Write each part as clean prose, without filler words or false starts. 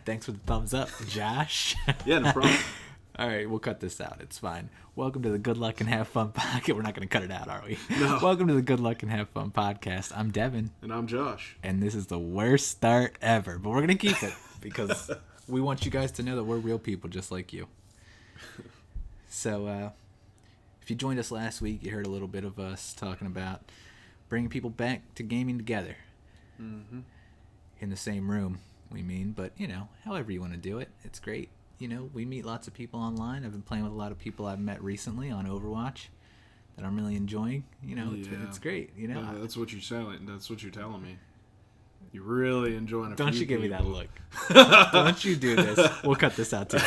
Thanks for the thumbs up, Josh. Yeah, no problem. All right, we'll cut this out. It's fine. Welcome to the Good Luck and Have Fun podcast. We're not going to cut it out, are we? No. Welcome to the Good Luck and Have Fun podcast. I'm Devin. And I'm Josh. And this is the worst start ever, but we're going to keep it because we want you guys to know that we're real people just like you. So, if you joined us last week, you heard a little bit of us talking about bringing people back to gaming together. Mm-hmm. In the same room, we mean. But, however you want to do it, it's great. We meet lots of people online. I've been playing with a lot of people I've met recently on Overwatch that I'm really enjoying. It's great. That's what you're saying. That's what you're telling me. You're really enjoying it. Don't you give me that look. Don't you do this. We'll cut this out too.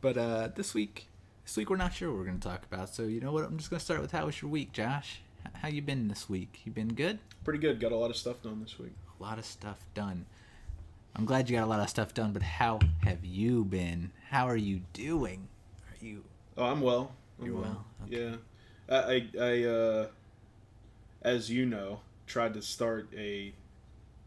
But this week we're not sure what we're going to talk about. So you know what? I'm just going to start with how was your week, Josh? How you been this week? You been good? Pretty good. Got a lot of stuff done this week. A lot of stuff done. I'm glad you got a lot of stuff done, but how have you been? How are you doing? Are you? Oh, I'm well. You're well. Okay. Yeah. I as you know, tried to start a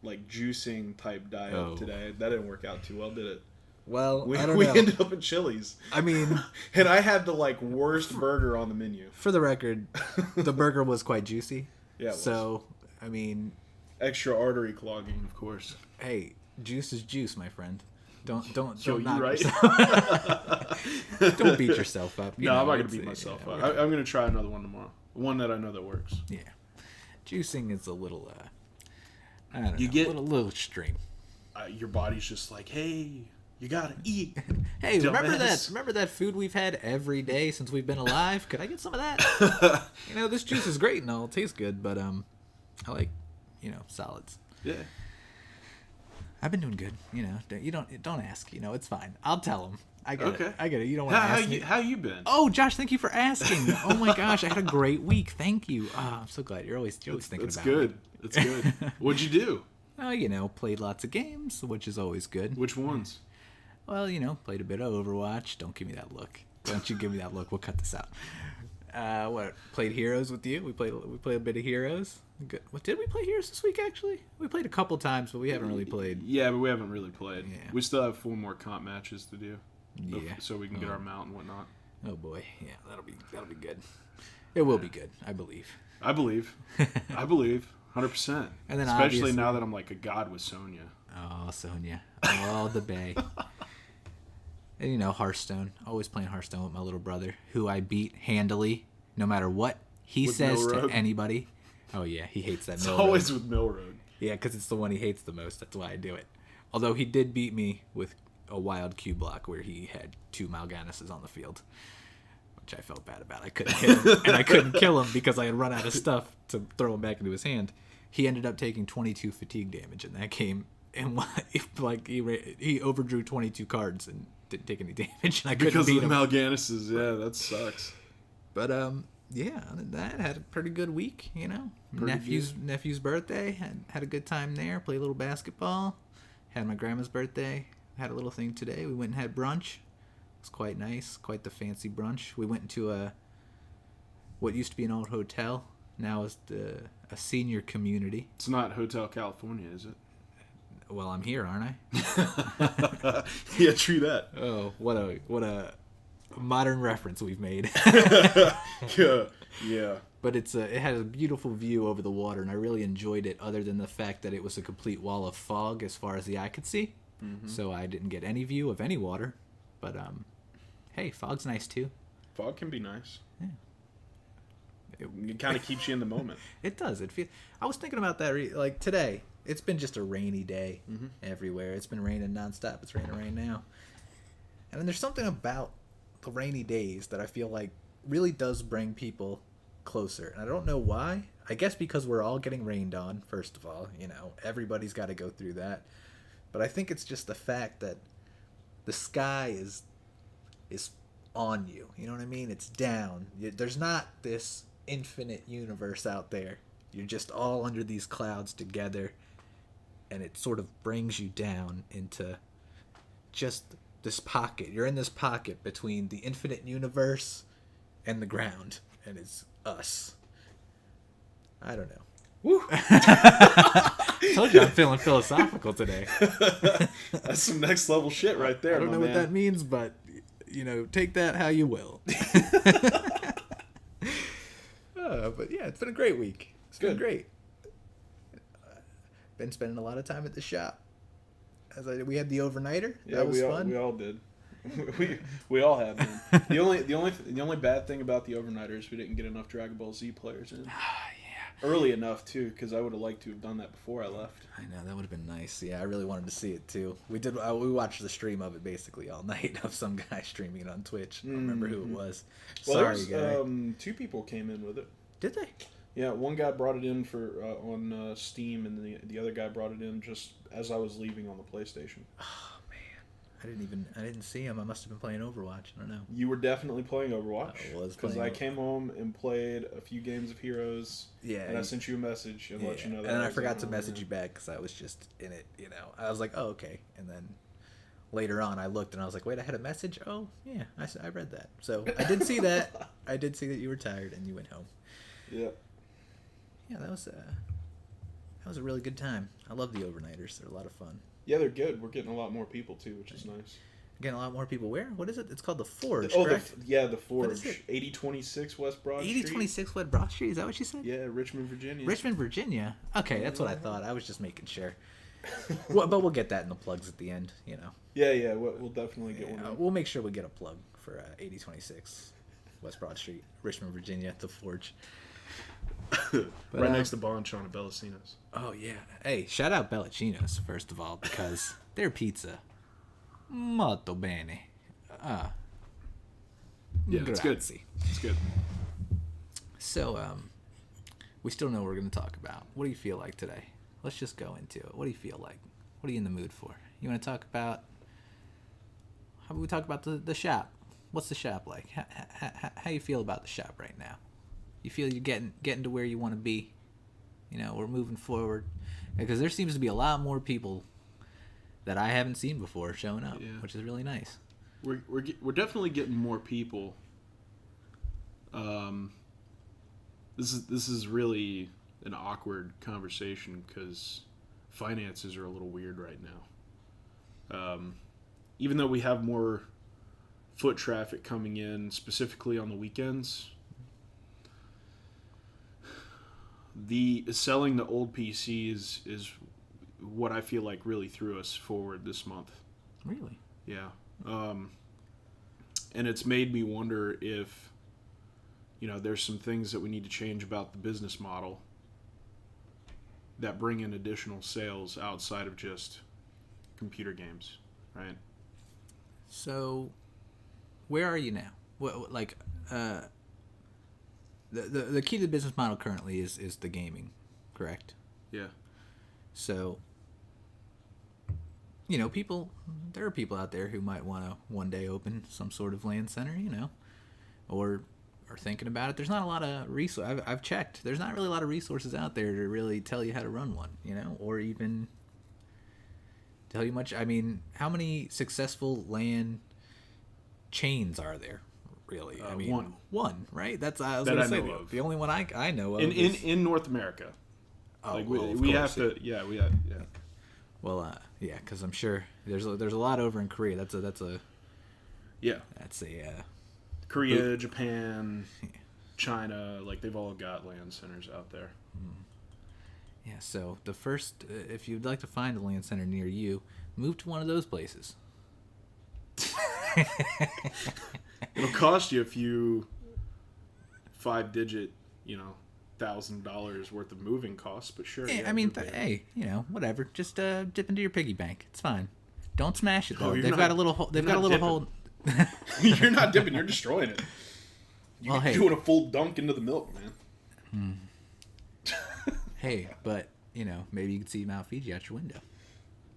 juicing type diet today. That didn't work out too well, did it? Well, we I don't know. ended up at Chili's. I mean, and I had the worst burger on the menu. For the record, the burger was quite juicy. Yeah. It was. So, I mean, extra artery clogging, of course. Hey, juice is juice, my friend. Don't Yo, knock right? yourself. Don't beat yourself up. I'm not gonna beat myself up. I'm gonna try another one tomorrow. One that I know that works. Yeah, juicing is a little. I don't know. You get a little extreme. Your body's just like, hey, you gotta eat. Hey, dumbass. remember that food we've had every day since we've been alive? Could I get some of that? This juice is great and all. It tastes good, but I like, solids. Yeah. I've been doing good. You don't ask. It's fine. I'll tell them. I get okay. it. I get it. You don't want to ask me. How you been? Oh, Josh, thank you for asking. Oh my gosh, I had a great week. Thank you. I'm so glad. You're always thinking about good. me. That's good. What'd you do? Oh, played lots of games, which is always good. Which ones? Well, played a bit of Overwatch. Don't give me that look. Don't you give me that look. We'll cut this out. Played Heroes with you. We played a bit of Heroes. Good. What did we play Heroes this week? Actually, we played a couple times, but we haven't really played. Yeah, but we haven't really played. Yeah. We still have 4 more comp matches to do. Yeah. So we can get our mount and whatnot. Oh boy, yeah, that'll be good. It will be good, I believe. I believe, 100%. And then especially now that I'm like a god with Sonya. Oh, Sonya, oh the Bay. And Hearthstone. Always playing Hearthstone with my little brother, who I beat handily, no matter what he with says Mill to Road? Anybody. Oh yeah, he hates that. It's Mill always Road. with Mill Road. Yeah, because it's the one he hates the most. That's why I do it. Although he did beat me with a wild Q block where he had 2 Mal'Ganises on the field, which I felt bad about. I couldn't hit him, and I couldn't kill him because I had run out of stuff to throw him back into his hand. He ended up taking 22 fatigue damage in that game, and he overdrew 22 cards and didn't take any damage. And I couldn't Because beat of the him. Mal'Ganises, yeah, that sucks. But yeah, other than that, had a pretty good week. Nephew's birthday, had a good time there. Played a little basketball. Had my grandma's birthday. Had a little thing today. We went and had brunch. It was quite nice, quite the fancy brunch. We went into what used to be an old hotel. Now is a senior community. It's not Hotel California, is it? Well, I'm here, aren't I? Yeah, true that. Oh, what a modern reference we've made. Yeah. But it had a beautiful view over the water, and I really enjoyed it, other than the fact that it was a complete wall of fog as far as the eye could see. Mm-hmm. So I didn't get any view of any water. But, hey, fog's nice, too. Fog can be nice. Yeah. It kind of keeps you in the moment. It does. I was thinking about that, today. It's been just a rainy day everywhere. It's been raining nonstop. It's raining rain now. And then there's something about the rainy days that I feel like really does bring people closer. And I don't know why. I guess because we're all getting rained on, first of all. Everybody's got to go through that. But I think it's just the fact that the sky is on you. You know what I mean? It's down. There's not this infinite universe out there. You're just all under these clouds together. And it sort of brings you down into just this pocket. You're in this pocket between the infinite universe and the ground. And it's us. I don't know. Woo. Told you I'm feeling philosophical today. That's some next level shit right there. I don't know what that means, but take that how you will. But yeah, it's been a great week. It's been great. Been spending a lot of time at the shop. We had the overnighter. Yeah, that was fun. We all did. we all have been. The only bad thing about the overnighter is we didn't get enough Dragon Ball Z players in. Early enough too, because I would have liked to have done that before I left. I know, that would have been nice. Yeah, I really wanted to see it too. We did. We watched the stream of it basically all night of some guy streaming it on Twitch. I don't remember who it was. Well, Sorry, guy. 2 people came in with it. Did they? Yeah, one guy brought it in for on Steam, and the other guy brought it in just as I was leaving on the PlayStation. Oh man, I didn't see him. I must have been playing Overwatch. I don't know. You were definitely playing Overwatch. I was because I came home and played a few games of Heroes. Yeah, and I sent you a message and let you know that. And I forgot to message you back because I was just in it. I was like, oh okay, and then later on I looked and I was like, wait, I had a message. Oh yeah, I read that. So I did see that. I did see that you were tired and you went home. Yeah. Yeah, that was a really good time. I love the overnighters. They're a lot of fun. Yeah, they're good. We're getting a lot more people too, which is nice. Getting a lot more people. Where? What is it? It's called the Forge. Correct? The Forge. 8026 West Broad Street. 8026 West Broad Street. Is that what you said? Yeah, Richmond, Virginia. Richmond, Virginia. Okay, that's what I thought. I was just making sure. But we'll get that in the plugs at the end. Yeah. We'll definitely get one. We'll make sure we get a plug for 8026 West Broad Street, Richmond, Virginia, the Forge. Right next to Bonchon and Bellacino's. Oh yeah. Hey, shout out Bellacino's first of all, because their pizza molto bene. Yeah, it's good. It's good. So we still know what we're going to talk about. What do you feel like today? Let's just go into it. What do you feel like? What are you in the mood for? You want to talk about? How about we talk about the shop? What's the shop like? How you feel about the shop right now? You feel you're getting to where you want to be? We're moving forward, because there seems to be a lot more people that I haven't seen before showing up, which is really nice. We're definitely getting more people. This is really an awkward conversation because finances are a little weird right now. Even though we have more foot traffic coming in, specifically on the weekends, the selling the old PCs is what I feel like really threw us forward this month. Really? Yeah. And it's made me wonder if, there's some things that we need to change about the business model that bring in additional sales outside of just computer games, right? So, where are you now? The key to the business model currently is the gaming, correct? Yeah. So, there are people out there who might want to one day open some sort of LAN center, or are thinking about it. There's not a lot of resources. I've checked. There's not really a lot of resources out there to really tell you how to run one, or even tell you much. I mean, how many successful LAN chains are there? Really, I mean, one, right? That's I was going to say the only one I know of in North America. Oh, we have to. Yeah, we have. Yeah. Well, yeah, because I'm sure there's a lot over in Korea. That's a Korea, Japan, China, they've all got LAN centers out there. Yeah. So the first, if you'd like to find a LAN center near you, move to one of those places. It'll cost you a few 5-digit, $1,000 worth of moving costs, but sure. Yeah, I mean, whatever. Just dip into your piggy bank. It's fine. Don't smash it though. They've got a little hole. They've got a little hole. You're not dipping. You're destroying it. You're doing a full dunk into the milk, man. Hey, but maybe you could see Mount Fiji out your window.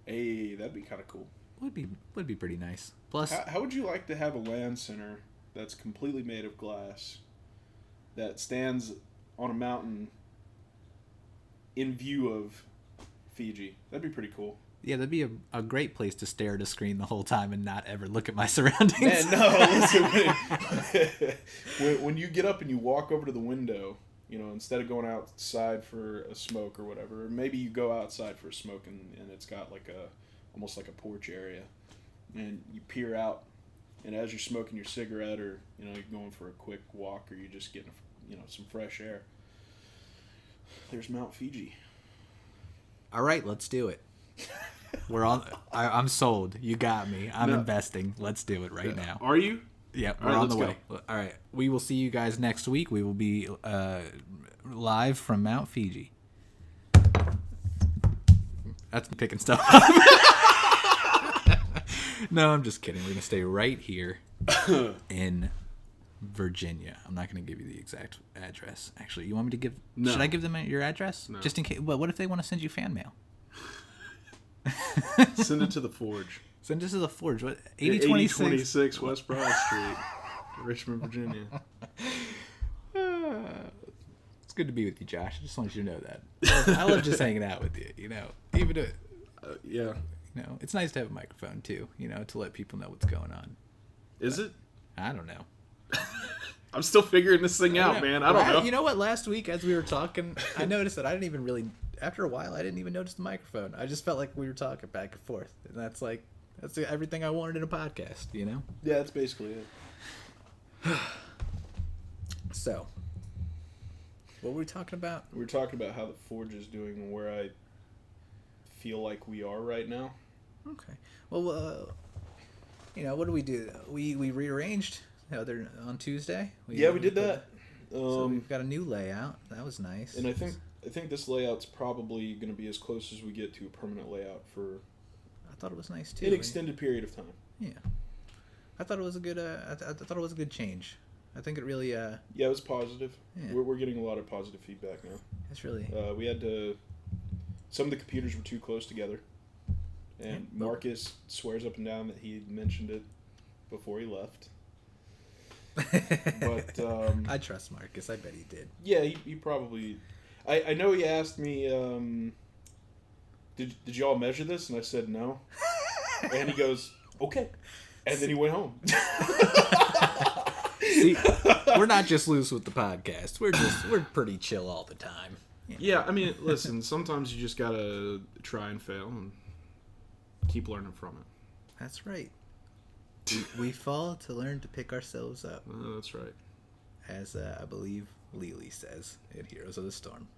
Hey, that'd be kind of cool. Would be pretty nice. Plus, how would you like to have a LAN center that's completely made of glass, that stands on a mountain in view of Fiji? That'd be pretty cool. Yeah, that'd be a great place to stare at a screen the whole time and not ever look at my surroundings. Man, no, listen. When you get up and you walk over to the window instead of going outside for a smoke or whatever, or maybe you go outside for a smoke and it's got almost like a porch area, and you peer out, and as you're smoking your cigarette, or you're going for a quick walk, or you're just getting some fresh air, there's Mount Fiji. All right, let's do it. We're on. I'm sold. You got me. I'm investing. Let's do it right now. Are you? Yeah, we're on the way. Go. All right. We will see you guys next week. We will be live from Mount Fiji. That's picking stuff up. No, I'm just kidding. We're going to stay right here in Virginia. I'm not going to give you the exact address. Actually, you want me to give... No. Should I give them your address? No. Just in case... Well, what if they want to send you fan mail? Send it to the Forge. Send it to the Forge. What? 8026 West Broad Street, Richmond, Virginia. It's good to be with you, Josh. I just want you to know that. I love just hanging out with you, Even to... Yeah. It's nice to have a microphone, too, to let people know what's going on. Is it? I don't know. I'm still figuring this thing out, man. I don't know. You know what? Last week, as we were talking, I noticed that I didn't even really... After a while, I didn't even notice the microphone. I just felt like we were talking back and forth. And that's everything I wanted in a podcast, Yeah, that's basically it. So, what were we talking about? We were talking about how the Forge is doing and where I feel like we are right now. Okay. Well, what do we do? We rearranged on Tuesday. We did that. So we've got a new layout. That was nice. And I think this layout's probably going to be as close as we get to a permanent layout for... I thought it was nice too. An extended period of time. Yeah, I thought it was a good. I thought it was a good change. I think it really. Yeah, it was positive. Yeah. We're getting a lot of positive feedback now. It's really. We had to. Some of the computers were too close together, and Marcus swears up and down that he mentioned it before he left. But I trust Marcus. I bet he did. Yeah, he probably. I know he asked me. Did y'all measure this? And I said no. And he goes, okay. And then he went home. See, we're not just loose with the podcast. We're pretty chill all the time. Yeah, I mean, listen, sometimes you just gotta try and fail and keep learning from it. That's right. We fall to learn to pick ourselves up. That's right. As I believe Lily says in Heroes of the Storm.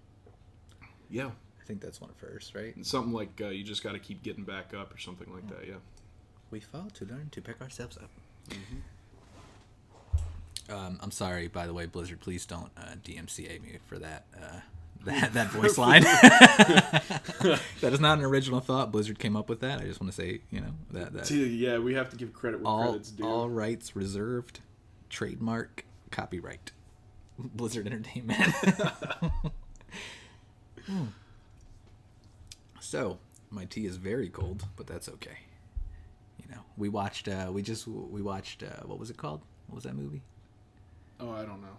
Yeah. I think that's one of hers, right? Something like you just got to keep getting back up or something like that, yeah. We fall to learn to pick ourselves up. Mm-hmm. I'm sorry, by the way, Blizzard, please don't DMCA me for that that voice line. That is not an original thought. Blizzard came up with that. I just want to say, that. Yeah, we have to give credit where credit's due. All rights reserved, trademark, copyright. Blizzard Entertainment. So, my tea is very cold, but that's okay. We watched, what was it called? What was that movie? Oh, I don't know.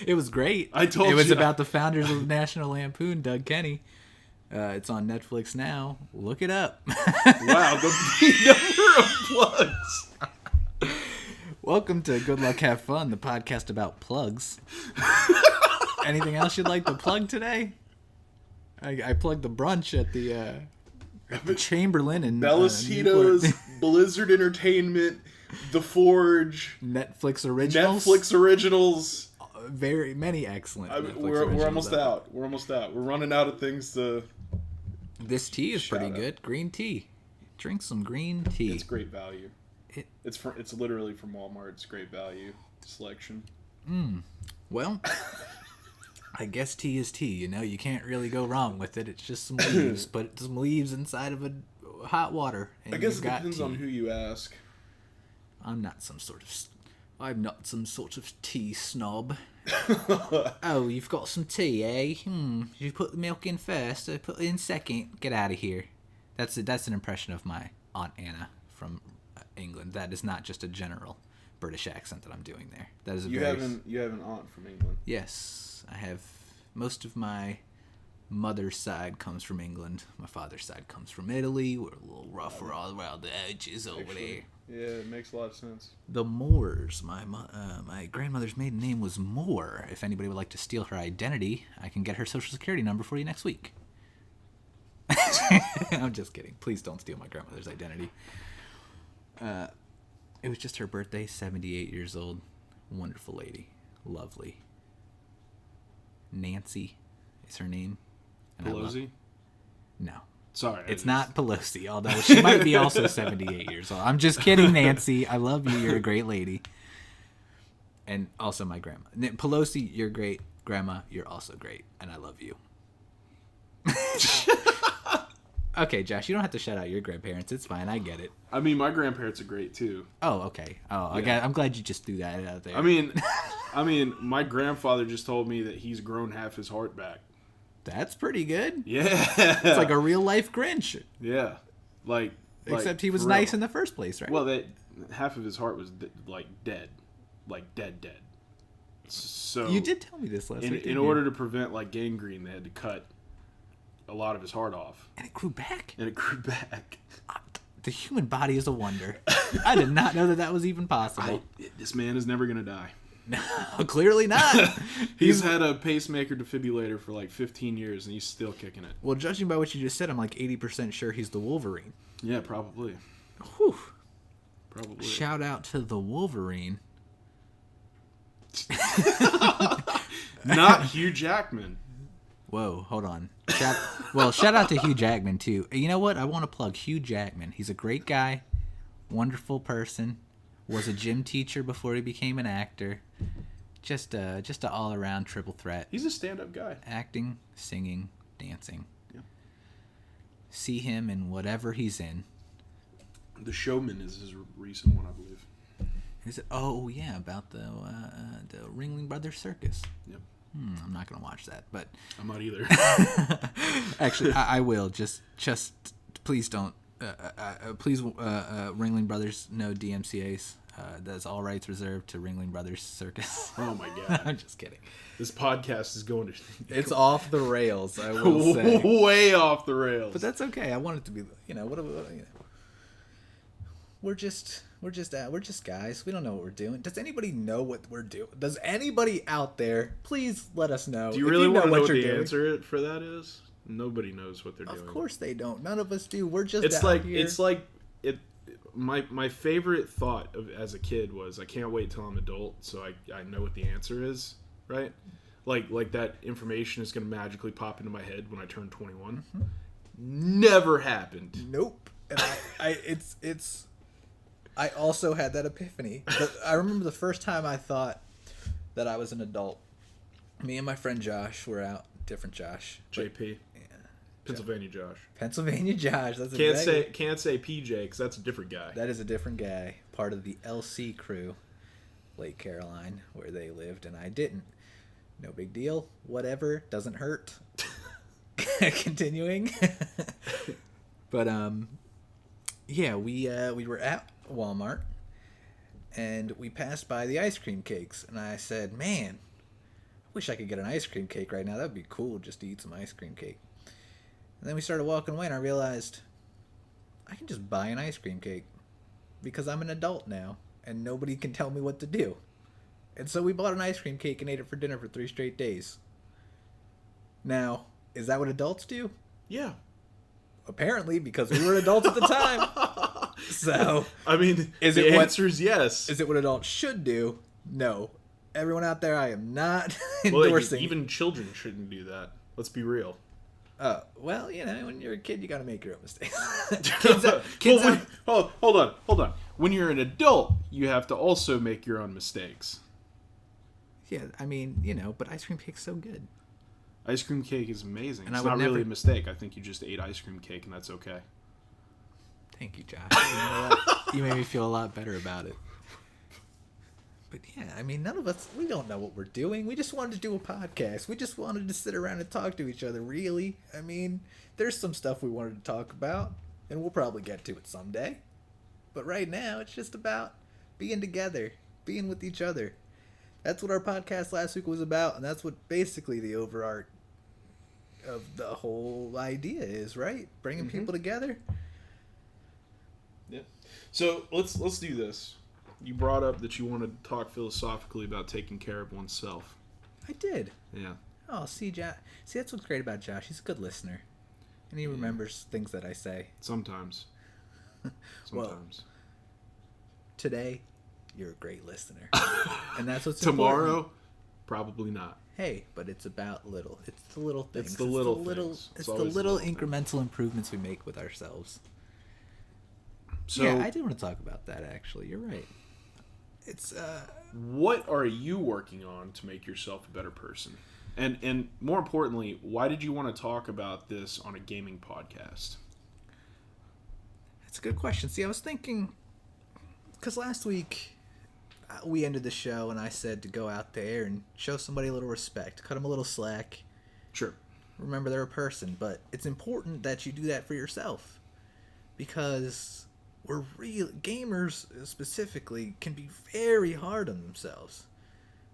It was great. I told you. It was about the founders of National Lampoon, Doug Kenny. It's on Netflix now. Look it up. Wow, the number of plugs. Welcome to Good Luck Have Fun, the podcast about plugs. Anything else you'd like to plug today? I plugged the brunch at the Chamberlain and Bellacito's, Blizzard Entertainment, The Forge, Netflix originals. Very many excellent. We're almost out. We're running out of things to. This tea is pretty good. Green tea. Drink some green tea. It's great value. It's literally from Walmart. It's great value selection. Well. I guess tea is tea, you can't really go wrong with it. It's just some leaves. Put some leaves inside of a hot water. And I guess it got depends tea. on who you ask. I'm not some sort of tea snob. Oh, you've got some tea, eh? You put the milk in first, I put it in second. Get out of here. That's an impression of my Aunt Anna from England. That is not just a general British accent that I'm doing there. That is You have an aunt from England. Yes. I have most of my mother's side comes from England. My father's side comes from Italy. We're a little rougher all around the edges over there. Yeah, it makes a lot of sense. The Moores. My grandmother's maiden name was Moore. If anybody would like to steal her identity, I can get her social security number for you next week. I'm just kidding. Please don't steal my grandmother's identity. It was just her birthday, 78 years old. Wonderful lady. Lovely. Nancy is her name. And Pelosi? No. Sorry. It's not Pelosi, although she might be also 78 years old. I'm just kidding, Nancy. I love you. You're a great lady. And also my grandma. Pelosi, you're great. Grandma, you're also great. And I love you. Okay, Josh, you don't have to shout out your grandparents. It's fine. I get it. I mean, my grandparents are great, too. Oh, okay. Oh, Yeah. I'm glad you just threw that out there. I mean, my grandfather just told me that he's grown half his heart back. That's pretty good. Yeah. It's like a real-life Grinch. Yeah. Except he was for nice real. in the first place, right? Well, half of his heart was dead. Like dead. So you did tell me this last week. In order to prevent like gangrene, they had to cut a lot of his heart off. And it grew back? The human body is a wonder. I did not know that was even possible. This man is never going to die. No, clearly not. He's had a pacemaker defibrillator for like 15 years, and he's still kicking it. Well, judging by what you just said, I'm like 80% sure he's the Wolverine. Yeah, probably. Whew. Probably. Shout out to the Wolverine. Not Hugh Jackman. Whoa, hold on. Shout out to Hugh Jackman, too. You know what? I want to plug Hugh Jackman. He's a great guy, wonderful person, was a gym teacher before he became an actor. Just a all-around triple threat. He's a stand-up guy. Acting, singing, dancing. Yeah. See him in whatever he's in. The Showman is his recent one, I believe. Is it? Oh, yeah, about the Ringling Brothers Circus. Yep. I'm not gonna watch that, but I'm not either. actually, I will. Just please don't. Please, Ringling Brothers, no DMCA's. That's all rights reserved to Ringling Brothers Circus. Oh my god! I'm just kidding. This podcast is going to. It's off the rails. I will say. Way off the rails. But that's okay. I want it to be. We're just guys. We don't know what we're doing. Does anybody know what we're doing? Does anybody out there? Please let us know. Do you really want to know what the doing. answer for that is? Nobody knows what they're doing. Of course they don't. None of us do. We're just. My favorite thought as a kid was I can't wait till I'm adult so I know what the answer is, right? Like that information is going to magically pop into my head when I turn 21. Mm-hmm. Never happened. Nope. And I also had that epiphany. I remember the first time I thought that I was an adult. Me and my friend Josh were out. Different Josh. JP. Yeah. Pennsylvania Josh. Pennsylvania Josh. That's can't say PJ because that's a different guy. That is a different guy. Part of the LC crew, Lake Caroline, where they lived, and I didn't. No big deal. Whatever. Doesn't hurt. Continuing. But yeah, we were at Walmart, and we passed by the ice cream cakes, and I said, man, I wish I could get an ice cream cake right now. That would be cool, just to eat some ice cream cake. And then we started walking away, and I realized I can just buy an ice cream cake because I'm an adult now, and nobody can tell me what to do. And so we bought an ice cream cake and ate it for dinner for 3 straight days. Now, is that what adults do? Yeah. Apparently, because we were adults at the time. So, I mean, the answer is yes. Is it what adults should do? No. Everyone out there, I am not endorsing. Well, even children shouldn't do that. Let's be real. Well, when you're a kid, you got to make your own mistakes. Hold on. When you're an adult, you have to also make your own mistakes. Yeah, I mean, but ice cream cake's so good. Ice cream cake is amazing. And it's not really a mistake. I think you just ate ice cream cake, and that's okay. Thank you, Josh. You made me feel a lot better about it. But yeah, I mean, none of us, we don't know what we're doing. We just wanted to do a podcast. We just wanted to sit around and talk to each other, really. I mean, there's some stuff we wanted to talk about, and we'll probably get to it someday. But right now, it's just about being together, being with each other. That's what our podcast last week was about, and that's what basically the of the whole idea is, right? Bringing people together. Yeah. So let's do this. You brought up that you wanted to talk philosophically about taking care of oneself. I did. Yeah. Oh, see, Josh. See, that's what's great about Josh. He's a good listener, and he remembers things that I say. Sometimes. Well, today, you're a great listener, and that's what's tomorrow. Important. Probably not. Hey, but it's about little. It's the little things. It's the little things. It's the little incremental improvements we make with ourselves. So, yeah, I do want to talk about that, actually. You're right. It's what are you working on to make yourself a better person? And more importantly, why did you want to talk about this on a gaming podcast? That's a good question. See, I was thinking, because last week we ended the show and I said to go out there and show somebody a little respect, cut them a little slack. Sure. Remember, they're a person, but it's important that you do that for yourself, because gamers specifically can be very hard on themselves,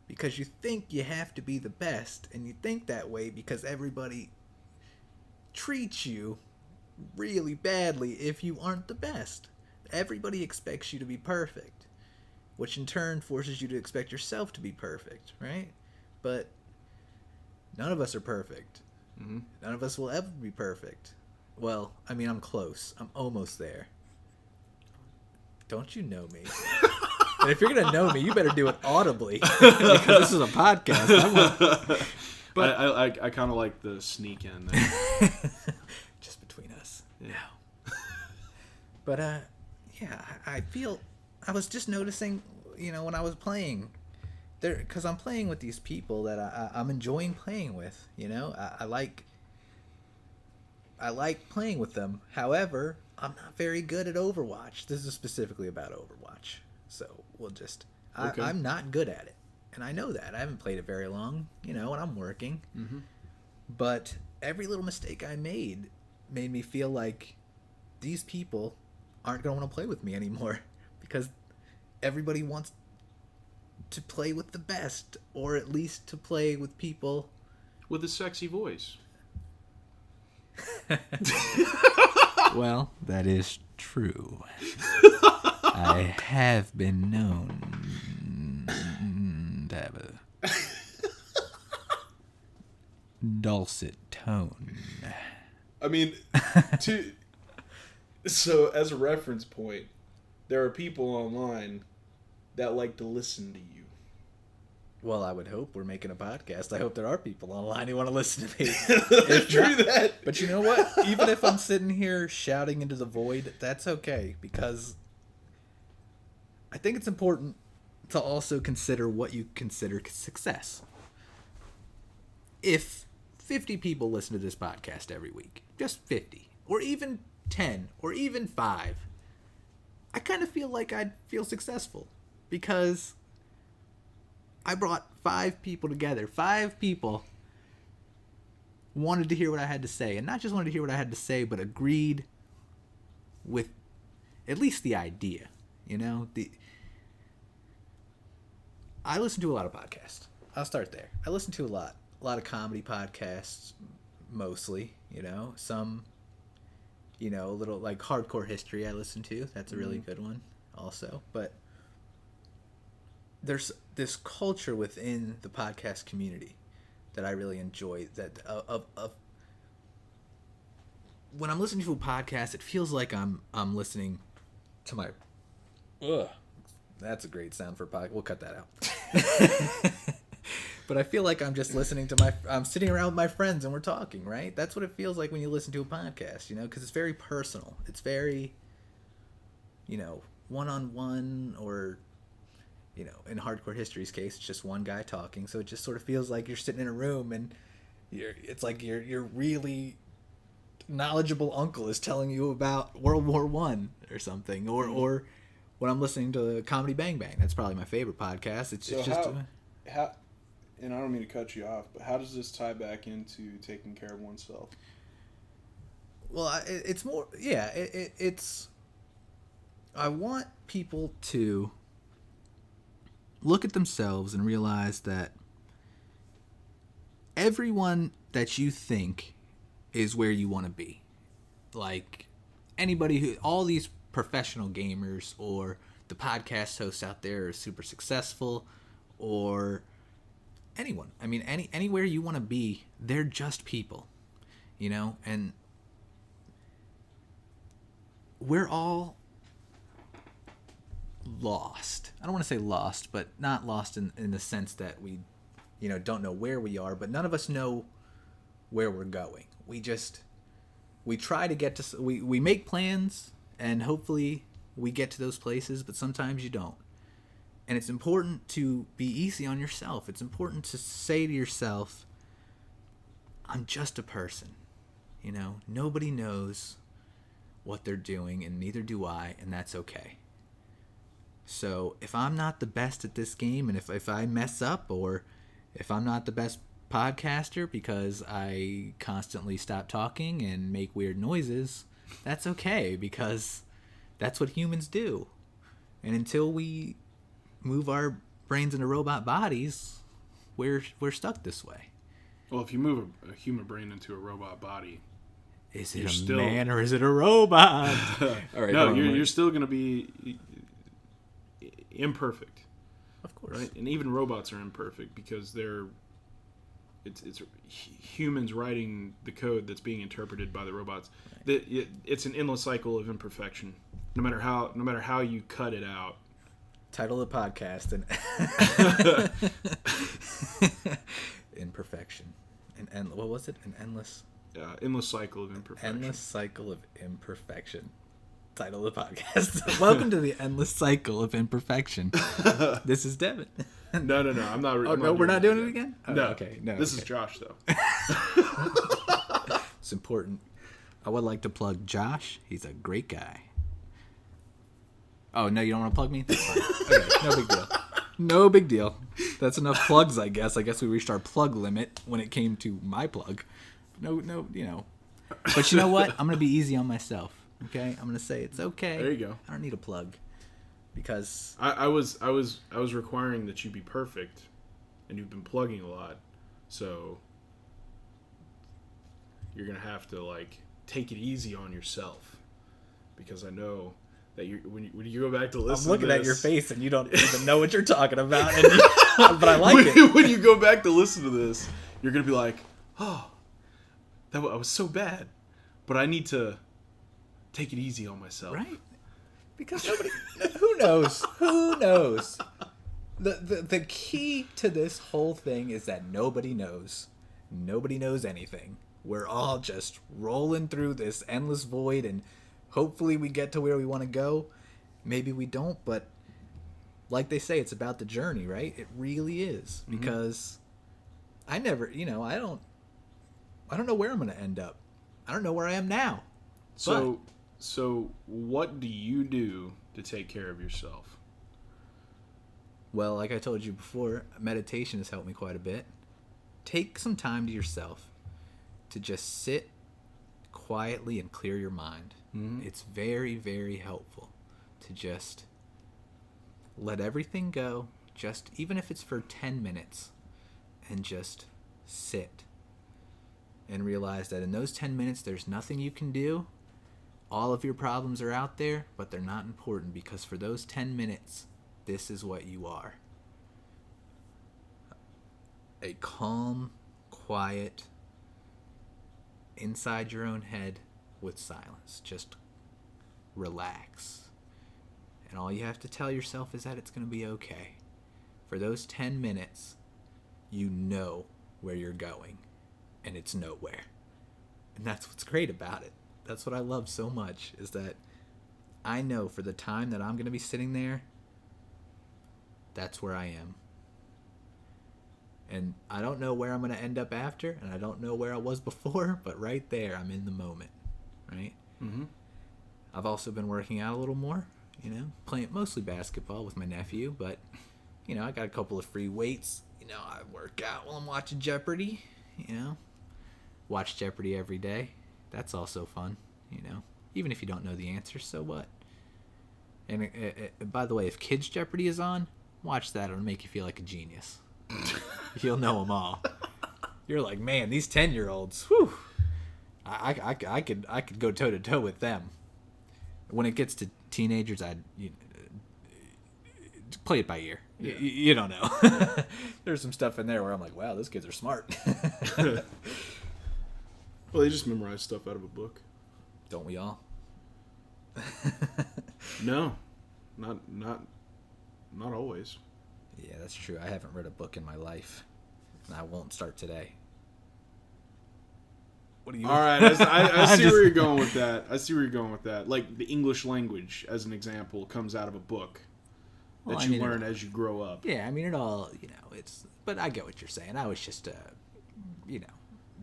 because you think you have to be the best, and you think that way because everybody treats you really badly if you aren't the best. Everybody expects you to be perfect, which in turn forces you to expect yourself to be perfect, right? But none of us are perfect. Mm-hmm. None of us will ever be perfect. Well, I mean, I'm close. I'm almost there. Don't you know me? And if you're going to know me, you better do it audibly, because this is a podcast. But I kind of like the sneak in there. Just between us. Yeah. No. But, yeah, I was just noticing, when I was playing, because I'm playing with these people that I'm enjoying playing with, I like playing with them. However, I'm not very good at Overwatch. This is specifically about Overwatch. So we'll just... Okay. I'm not good at it. And I know that. I haven't played it very long, and I'm working. Mm-hmm. But every little mistake I made me feel like these people aren't going to want to play with me anymore, because everybody wants to play with the best, or at least to play with people with a sexy voice. Well, that is true. I have been known to have a dulcet tone. I mean, so as a reference point, there are people online that like to listen to you. Well, I would hope we're making a podcast. I hope there are people online who want to listen to me. True that. But you know what? Even if I'm sitting here shouting into the void, that's okay, because I think it's important to also consider what you consider success. If 50 people listen to this podcast every week, just 50, or even 10, or even 5, I kind of feel like I'd feel successful, because I brought 5 people together. 5 people wanted to hear what I had to say. And not just wanted to hear what I had to say, but agreed with at least the idea. I listen to a lot of podcasts. I'll start there. I listen to a lot of comedy podcasts, mostly. Some, a little like Hardcore History I listen to. That's a really good one also. But there's this culture within the podcast community that I really enjoy, that of when I'm listening to a podcast, it feels like I'm listening to my that's a great sound for a podcast. We'll cut that out. But I feel like I'm just listening to I'm sitting around with my friends and we're talking, right? That's what it feels like when you listen to a podcast, because it's very personal. It's very, one-on-one, or in Hardcore History's case, it's just one guy talking, so it just sort of feels like you're sitting in a room and it's like your really knowledgeable uncle is telling you about World War I or something, or when I'm listening to Comedy Bang Bang, that's probably my favorite podcast. It's just how, and I don't mean to cut you off, but how does this tie back into taking care of oneself? Well, it's more, it's I want people to look at themselves and realize that everyone that you think is where you want to be. Like anybody who, all these professional gamers or the podcast hosts out there are super successful, or anyone. I mean, anywhere you want to be, they're just people, you know, and we're all lost. I don't want to say lost, but not lost in the sense that we, you know, don't know where we are, but none of us know where we're going. We try to get to, we make plans and hopefully we get to those places, but sometimes you don't. And it's important to be easy on yourself. It's important to say to yourself, I'm just a person. You know, nobody knows what they're doing, and neither do I, and that's okay. So if I'm not the best at this game, and if I mess up, or if I'm not the best podcaster because I constantly stop talking and make weird noises, that's okay, because that's what humans do. And until we move our brains into robot bodies, we're stuck this way. Well, if you move a human brain into a robot body, is it a man or is it a robot? All right, no, you're still going to be imperfect. Of course. Right? And even robots are imperfect because it's humans writing the code that's being interpreted by the robots. Right. It's an endless cycle of imperfection. No matter how you cut it out. Title of the podcast and imperfection. And what was it? An endless cycle of imperfection. Endless cycle of imperfection. Title of the podcast. Welcome to the endless cycle of imperfection. This is Devin. No. I'm not. We're not doing it again. Oh, no. Okay. No. This is Josh, though. It's important. I would like to plug Josh. He's a great guy. Oh, no, you don't want to plug me? That's fine. Okay, no big deal. No big deal. That's enough plugs, I guess. I guess we reached our plug limit when it came to my plug. No, you know. But you know what? I'm going to be easy on myself, okay? I'm going to say it's okay. There you go. I don't need a plug because... I was requiring that you be perfect, and you've been plugging a lot, so you're going to have to, like, take it easy on yourself because I know... that when you go back to listen, I'm looking to this, at your face and you don't even know what you're talking about. But I like it. When you go back to listen to this, you're gonna be like, "Oh, I was so bad," but I need to take it easy on myself, right? Because nobody, who knows? The key to this whole thing is that nobody knows. Nobody knows anything. We're all just rolling through this endless void and. Hopefully we get to where we want to go. Maybe we don't, but like they say, it's about the journey, right? It really is. Because I never, you know, I don't know where I'm going to end up. I don't know where I am now. So what do you do to take care of yourself? Well, like I told you before, meditation has helped me quite a bit. Take some time to yourself to just sit quietly and clear your mind. It's very, very helpful to just let everything go, just even if it's for 10 minutes, and just sit and realize that in those 10 minutes there's nothing you can do. All of your problems are out there, but they're not important because for those 10 minutes, this is what you are. A calm, quiet, inside your own head with silence. Just relax. And all you have to tell yourself is that it's going to be okay. For those 10 minutes, you know where you're going, and it's nowhere. And that's what's great about it. That's what I love so much, is that I know for the time that I'm going to be sitting there, that's where I am. And I don't know where I'm going to end up after, and I don't know where I was before, but right there, I'm in the moment, right? Mm-hmm. I've also been working out a little more, you know, playing mostly basketball with my nephew, but, you know, I got a couple of free weights. You know, I work out while I'm watching Jeopardy, you know. Watch Jeopardy every day. That's also fun, you know. Even if you don't know the answer, so what? And by the way, if Kids Jeopardy is on, watch that. It'll make you feel like a genius. You'll know them all. You're like, man, these 10-year-olds, whew. I could go toe to toe with them. When it gets to teenagers, I'd play it by ear. Yeah. You don't know. There's some stuff in there where I'm like, wow, those kids are smart. Well, they just memorize stuff out of a book. Don't we all? No, not always. Yeah, that's true. I haven't read a book in my life, and I won't start today. What do you? All right, I see where you're going with that. Like the English language, as an example, comes out of a book that you learn as you grow up. Yeah, I mean, it all, it's... But I get what you're saying. I was just,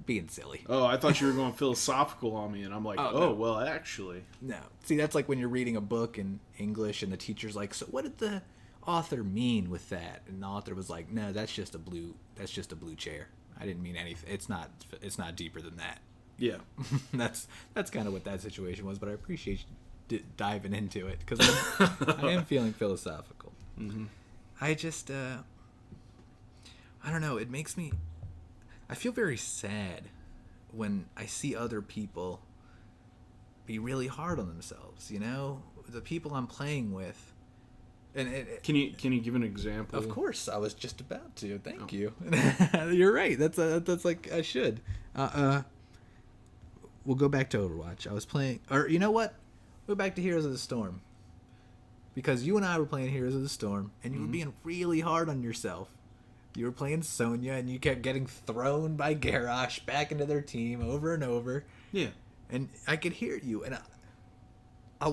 being silly. Oh, I thought you were going philosophical on me, and I'm like, no. Well, actually. No. See, that's like when you're reading a book in English, and the teacher's like, so what did the author mean with that? And the author was like, no, that's just a blue chair. I didn't mean anything. It's not deeper than that. Yeah. That's kind of what that situation was, but I appreciate you diving into it, because I am feeling philosophical. Mm-hmm. I just, I don't know, it makes me, I feel very sad when I see other people be really hard on themselves, the people I'm playing with. And can you give an example? Of course, I was just about to. Thank you. You're right. That's like I should. We'll go back to Overwatch. I was playing, or you know what? Go back to Heroes of the Storm. Because you and I were playing Heroes of the Storm, and you were being really hard on yourself. You were playing Sonya, and you kept getting thrown by Garrosh back into their team over and over. Yeah. And I could hear you, and I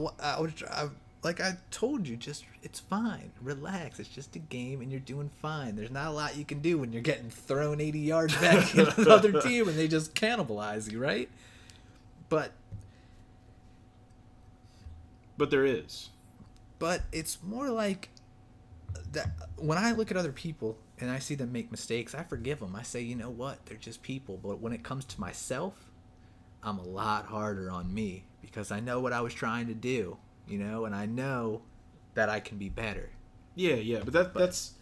like I told you, just it's fine. Relax. It's just a game, and you're doing fine. There's not a lot you can do when you're getting thrown 80 yards back into the other team, and they just cannibalize you, right? But there is. But it's more like that when I look at other people and I see them make mistakes, I forgive them. I say, you know what? They're just people. But when it comes to myself, I'm a lot harder on me because I know what I was trying to do, and I know that I can be better. Yeah, but that's...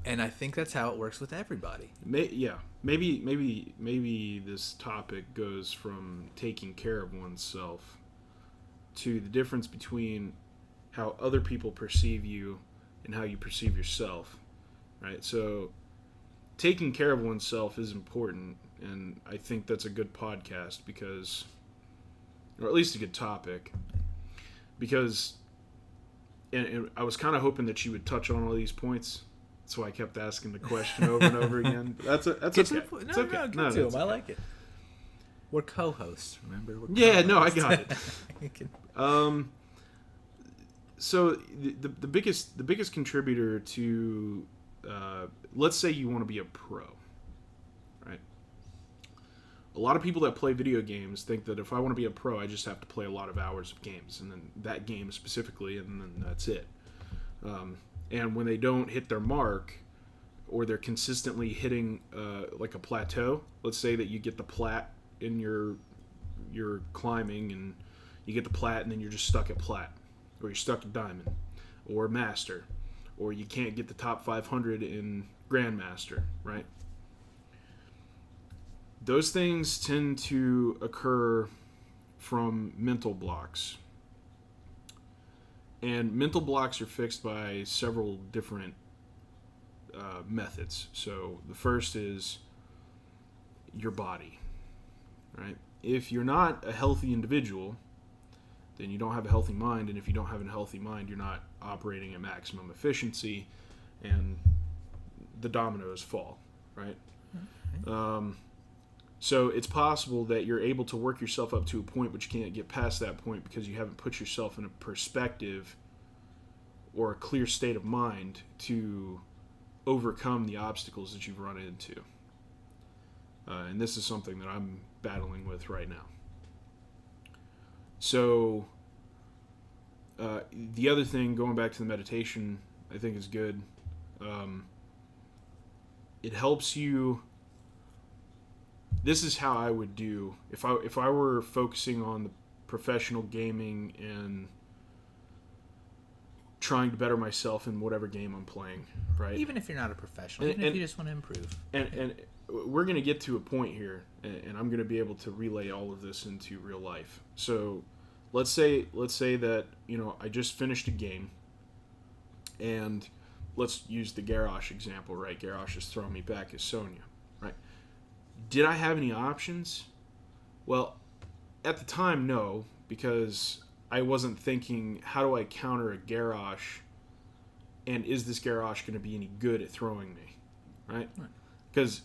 And I think that's how it works with everybody. Maybe this topic goes from taking care of oneself to the difference between how other people perceive you and how you perceive yourself, right? So taking care of oneself is important, and I think that's a good podcast because, or at least a good topic, because, and I was kind of hoping that you would touch on all these points. That's why I kept asking the question over and over again. But that's okay. It's okay. No, get to him. I like it. We're co-hosts, remember? I got it. So the biggest contributor to, let's say you want to be a pro, right? A lot of people that play video games think that if I want to be a pro, I just have to play a lot of hours of games, and then that game specifically, and then that's it. And when they don't hit their mark, or they're consistently hitting like a plateau, let's say that you get the plat in your climbing, and you get the plat, and then you're just stuck at plat, or you're stuck at diamond, or master, or you can't get the top 500 in grandmaster, right? Those things tend to occur from mental blocks. And mental blocks are fixed by several different methods. So the first is your body, right? If you're not a healthy individual, then you don't have a healthy mind. And if you don't have a healthy mind, you're not operating at maximum efficiency, and the dominoes fall, right? Okay. So it's possible that you're able to work yourself up to a point, but you can't get past that point because you haven't put yourself in a perspective or a clear state of mind to overcome the obstacles that you've run into. And this is something that I'm battling with right now. So the other thing, going back to the meditation, I think is good. It helps you. This is how I would do if I were focusing on the professional gaming and trying to better myself in whatever game I'm playing, right? Even if you're not a professional, even if you just want to improve. And we're going to get to a point here, and I'm going to be able to relay all of this into real life. So let's say that, I just finished a game, and let's use the Garrosh example, right? Garrosh is throwing me back as Sonya, right? Did I have any options? Well, at the time, no, because I wasn't thinking, how do I counter a Garrosh, and is this Garrosh going to be any good at throwing me, right? Because,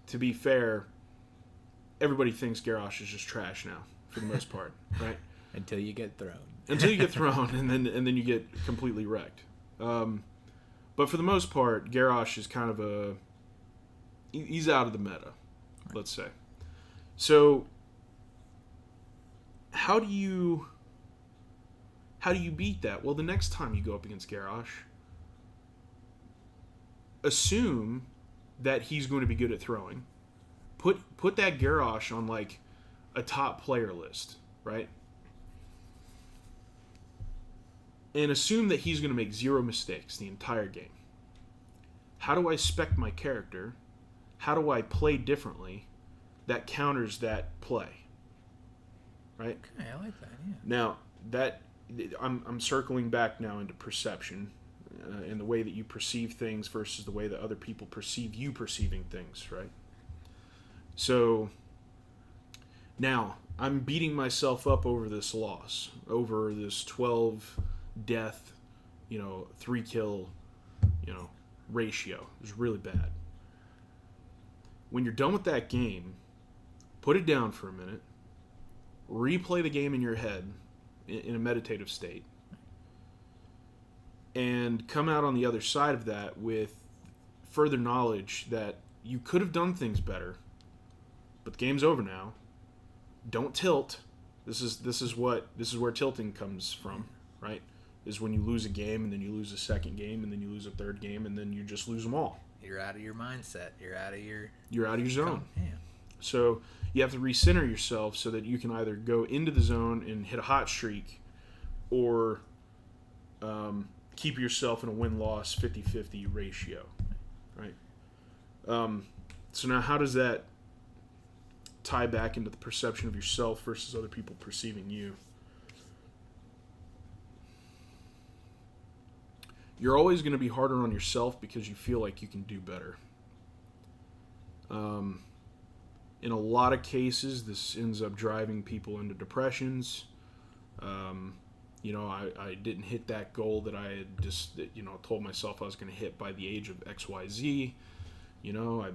to be fair, everybody thinks Garrosh is just trash now, for the most part, right? Until you get thrown. Until you get thrown, and then you get completely wrecked. But for the most part, Garrosh is kind of he's out of the meta, let's say. So, how do you beat that? Well, the next time you go up against Garrosh, assume that he's going to be good at throwing. Put that Garrosh on like a top player list, right? And assume that he's going to make 0 mistakes the entire game. How do I spec my character? How do I play differently that counters that play? Right? Okay, I like that, yeah. Now, I'm circling back now into perception and the way that you perceive things versus the way that other people perceive you perceiving things, right? So, now, I'm beating myself up over this loss, over this 12 death, 3 kill, ratio. It was really bad. When you're done with that game, put it down for a minute, replay the game in your head in a meditative state, and come out on the other side of that with further knowledge that you could have done things better, but the game's over now. Don't tilt. This is where tilting comes from, right? Is when you lose a game, and then you lose a second game, and then you lose a third game, and then you just lose them all. You're out of your mindset. You're out of your zone. Yeah. So you have to recenter yourself so that you can either go into the zone and hit a hot streak, or keep yourself in a win-loss 50-50 ratio, right? So now how does that tie back into the perception of yourself versus other people perceiving you? You're always going to be harder on yourself because you feel like you can do better. In a lot of cases, this ends up driving people into depressions. I didn't hit that goal that I had just, told myself I was going to hit by the age of XYZ. I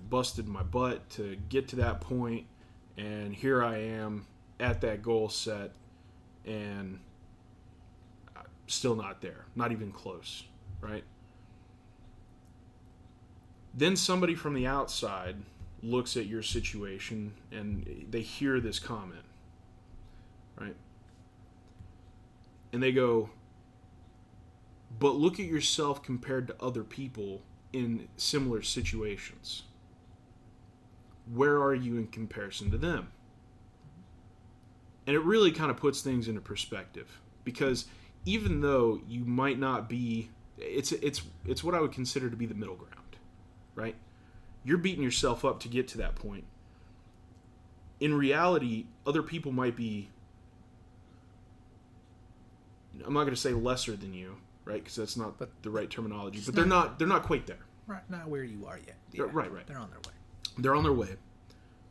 busted my butt to get to that point, and here I am at that goal set, and still not there, not even close, right? Then somebody from the outside looks at your situation and they hear this comment, right? And they go, but look at yourself compared to other people in similar situations. Where are you in comparison to them? And it really kind of puts things into perspective, because even though you might not be, it's what I would consider to be the middle ground, right? You're beating yourself up to get to that point. In reality, other people might be, I'm not going to say lesser than you, right? Because that's not the right terminology. But they're not quite there. Right, not where you are yet. Yeah. Right. They're on their way. They're on their way,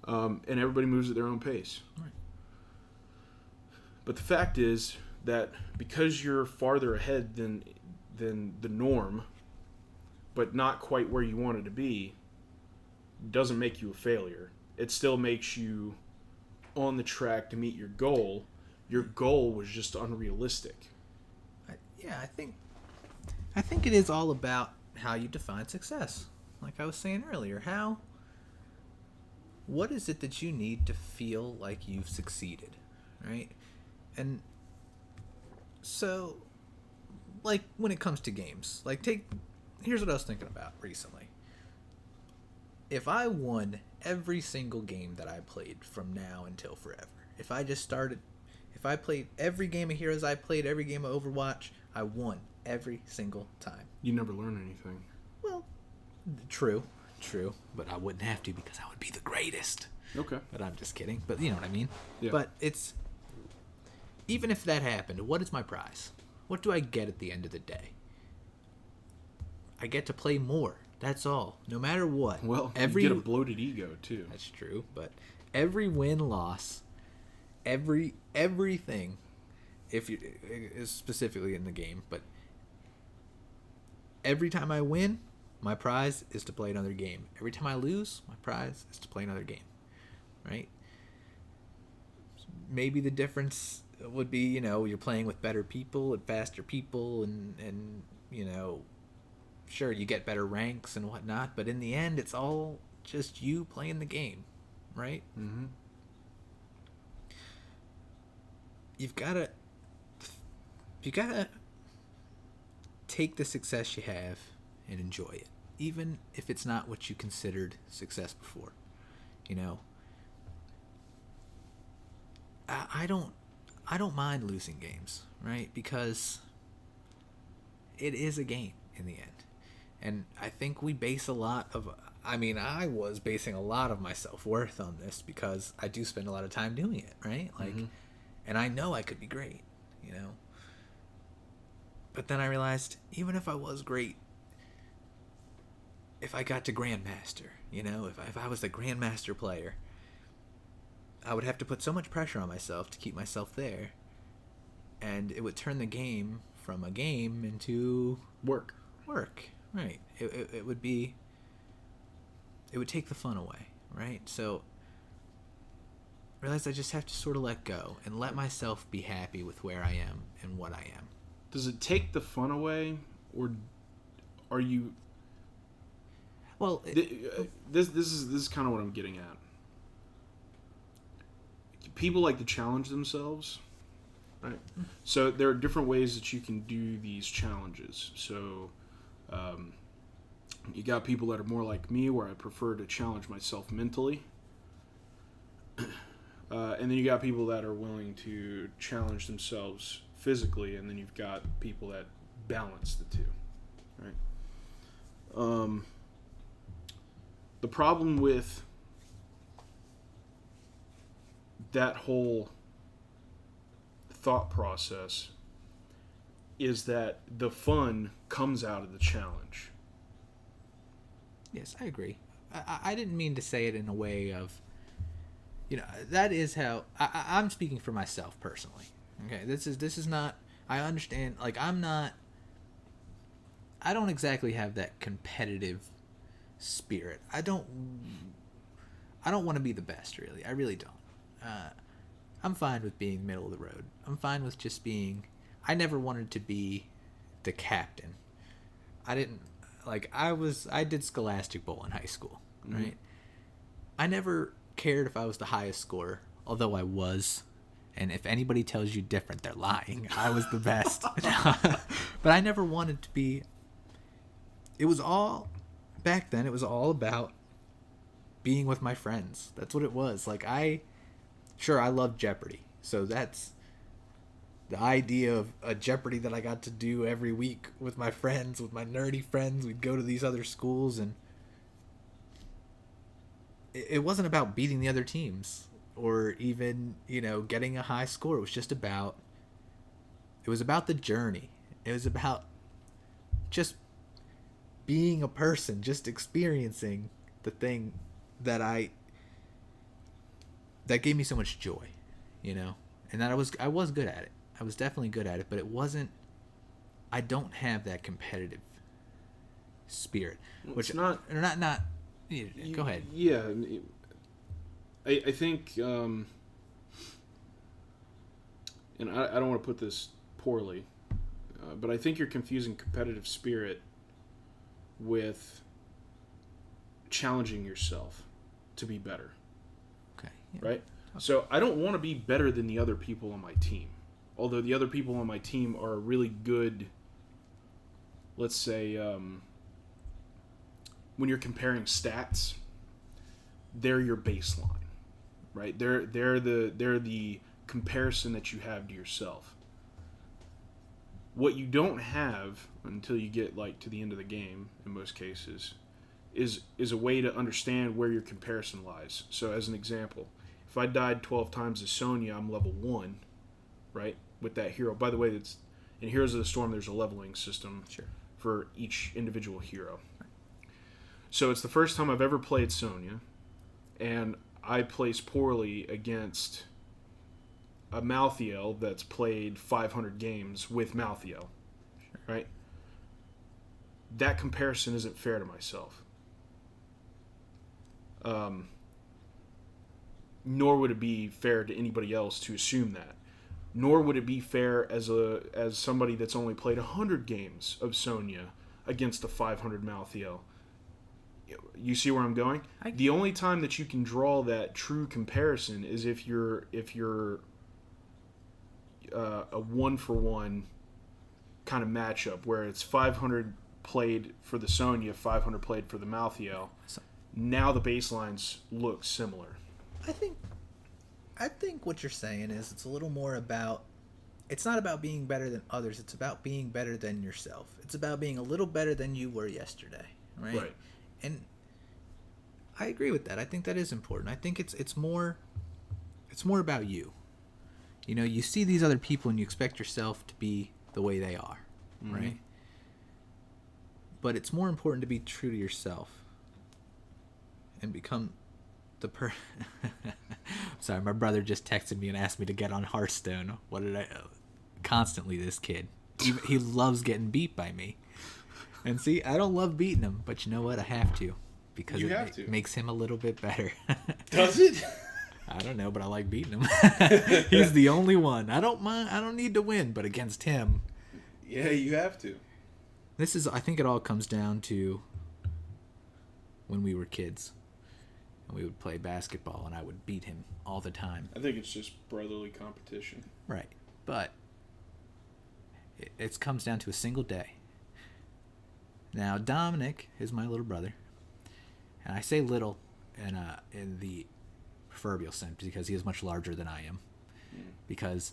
and everybody moves at their own pace. Right. But the fact is that because you're farther ahead than the norm, but not quite where you wanted to be, doesn't make you a failure. It still makes you on the track to meet your goal. Your goal was just unrealistic. I think it is all about how you define success. Like I was saying earlier, what is it that you need to feel like you've succeeded, right? And so, like, when it comes to games, here's what I was thinking about recently. If I won every single game that I played from now until forever, if I played every game of Heroes I played, every game of Overwatch, I won every single time. You never learn anything. Well, true. True, but I wouldn't have to because I would be the greatest. Okay. But I'm just kidding. But you know what I mean? Yeah. But it's... Even if that happened, what is my prize? What do I get at the end of the day? I get to play more. That's all. No matter what. Well, you get a bloated ego, too. That's true. But every win-loss, everything, if you is specifically in the game, but every time I win, my prize is to play another game. Every time I lose, my prize is to play another game. Right? Maybe the difference would be, you're playing with better people and faster people and sure, you get better ranks and whatnot, but in the end, it's all just you playing the game, right? Mm-hmm. You gotta take the success you have and enjoy it, even if it's not what you considered success before. I don't mind losing games, right? Because it is a game in the end. And I think we base a lot of... I was basing a lot of my self-worth on this because I do spend a lot of time doing it, right? And I know I could be great, But then I realized, even if I was great, if I got to Grandmaster, if I was the Grandmaster player, I would have to put so much pressure on myself to keep myself there. And it would turn the game from a game into... Work. Right. It would be... It would take the fun away, right? So, I realized I just have to sort of let go and let myself be happy with where I am and what I am. Does it take the fun away, or are you... Well... This is kind of what I'm getting at. People like to challenge themselves, right? So there are different ways that you can do these challenges. So you got people that are more like me, where I prefer to challenge myself mentally. And then you got people that are willing to challenge themselves physically, and then you've got people that balance the two, right? The problem with that whole thought process is that the fun comes out of the challenge. Yes, I agree. I didn't mean to say it in a way of, that is how I'm speaking for myself personally. Okay, this is not. I understand. Like, I don't exactly have that competitive spirit. I don't want to be the best, really. I really don't. I'm fine with being middle of the road. I'm fine with just being... I never wanted to be the captain. I didn't... I did Scholastic Bowl in high school, right? Mm-hmm. I never cared if I was the highest scorer, although I was. And if anybody tells you different, they're lying. I was the best. But I never wanted to be... It was all... Back then, it was all about being with my friends. That's what it was. Sure, I love Jeopardy. So that's the idea of a Jeopardy that I got to do every week with my friends, with my nerdy friends. We'd go to these other schools, and it wasn't about beating the other teams or even, getting a high score. It was just about... It was about the journey. It was about just being a person, just experiencing the thing that gave me so much joy, and that I was good at it. I was definitely good at it, but it wasn't... I don't have that competitive spirit, which it's not... Go ahead. Yeah, I think, and I don't want to put this poorly, but I think you're confusing competitive spirit with challenging yourself to be better. Okay. Yeah. Right? Okay. So I don't want to be better than the other people on my team. Although the other people on my team are really good, let's say, when you're comparing stats, they're your baseline, right? They're the comparison that you have to yourself. What you don't have until you get to the end of the game, in most cases, is a way to understand where your comparison lies. So as an example, if I died 12 times as Sonya, I'm level 1, right? With that hero. By the way, it's in Heroes of the Storm, there's a leveling system for each individual hero. So it's the first time I've ever played Sonya, and I place poorly against a Malthael that's played 500 games with Malthael, right? That comparison isn't fair to myself. Nor would it be fair to anybody else to assume that. Nor would it be fair as somebody that's only played 100 games of Sonya against a 500 Malthael. You see where I'm going? The only time that you can draw that true comparison is if you're a 1-for-1 kind of matchup where it's 500 played for the Sonya, 500 played for the Malthael. Now the baselines look similar. I think what you're saying is it's a little more about, it's not about being better than others, it's about being better than yourself. It's about being a little better than you were yesterday, right? And I agree with that. I think that is important. I think it's more about you. You know, you see these other people and you expect yourself to be the way they are, right? But it's more important to be true to yourself and become the Sorry, my brother just texted me and asked me to get on Hearthstone. What did I... Constantly, this kid. He loves getting beat by me. And see, I don't love beating him, but you know what? I have to. Because it makes him a little bit better. Does it? I don't know, but I like beating him. He's the only one. I don't mind. I don't need to win, but against him... Yeah, you have to. I think it all comes down to when we were kids. And we would play basketball, and I would beat him all the time. I think it's just brotherly competition. Right. But it comes down to a single day. Now, Dominic is my little brother. And I say little in the proverbial sense because he is much larger than I am. Because